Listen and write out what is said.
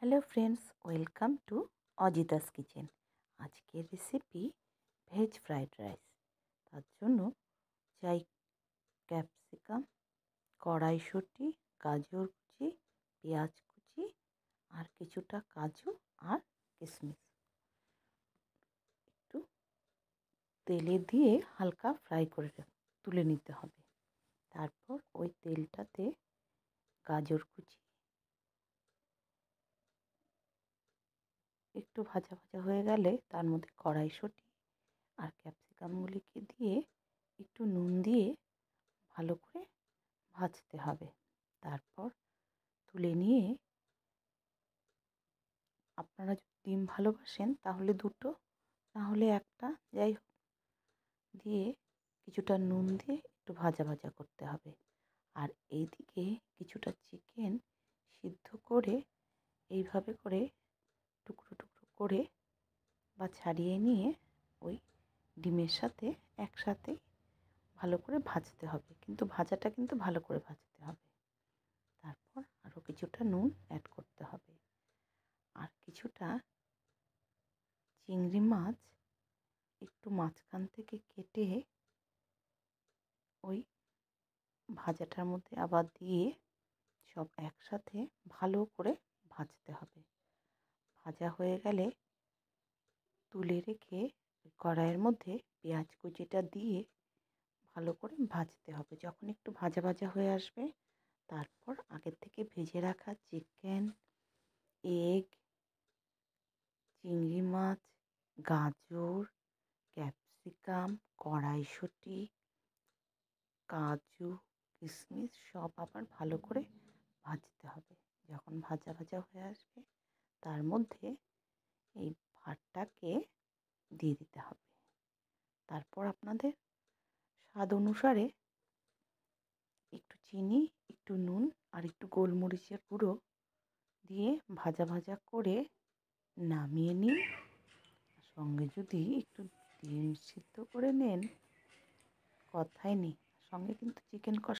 Hello friends, welcome to Ajitas kitchen. আজকের recipe veg fried rice. তার জন্য চাই ক্যাপসিকাম, কড়াইশুঁটি, গাজর কুচি, পেঁয়াজ কুচি আর কিছুটা কাজু আর কিশমিশ। একটু তেলে দিয়ে হালকা ফ্রাই করে তুলে নিতে হবে। তারপর ওই তেলটাতে গাজর কুচি একটু ভাজা ভাজা হয়ে গেলে তার মধ্যে কড়াইশুঁটি আর ক্যাপসিকামগুলিকে দিয়ে একটু নুন দিয়ে ভালো করে ভাজতে হবে। তারপর তুলে নিয়ে আপনারা যদি ডিম ভালোবাসেন তাহলে দুটো, নাহলে একটা, যাই হোক, দিয়ে কিছুটা নুন দিয়ে একটু ভাজা ভাজা করতে হবে। আর এইদিকে কিছুটা চিকেন সিদ্ধ করে এইভাবে করে টুকরো টুকরো করে বা ছাড়িয়ে নিয়ে ওই ডিমের সাথে একসাথে ভালো করে ভাজতে হবে, কিন্তু ভাজাটা কিন্তু ভালো করে ভাজতে হবে। তারপর আরও কিছুটা নুন অ্যাড করতে হবে। আর কিছুটা চিংড়ি মাছ একটু মাঝখান থেকে কেটে ওই ভাজাটার মধ্যে আবার দিয়ে সব একসাথে ভালো করে ভাজতে হবে। ভাজা হয়ে গেলে তুলে রেখে কড়াইয়ের মধ্যে পেঁয়াজ কুচিটা দিয়ে ভালো করে ভাজতে হবে। যখন একটু ভাজা ভাজা হয়ে আসবে, তারপর আগের থেকে ভেজে রাখা চিকেন, এগ, চিংড়ি মাছ, গাজর, ক্যাপসিকাম, কড়াইশুঁটি, কাজু, কিশমিশ সব আবার ভালো করে ভাজতে হবে। যখন ভাজা ভাজা হয়ে আসবে, তার মধ্যে এই ভাতটাকে দিয়ে দিতে হবে। তারপর আপনাদের স্বাদ অনুসারে একটু চিনি, একটু নুন আর একটু গোলমরিচের গুঁড়ো দিয়ে ভাজা ভাজা করে নামিয়ে নিন। সঙ্গে যদি একটু ডিম সিদ্ধ করে নেন, কথাই নেই। সঙ্গে কিন্তু চিকেন কষা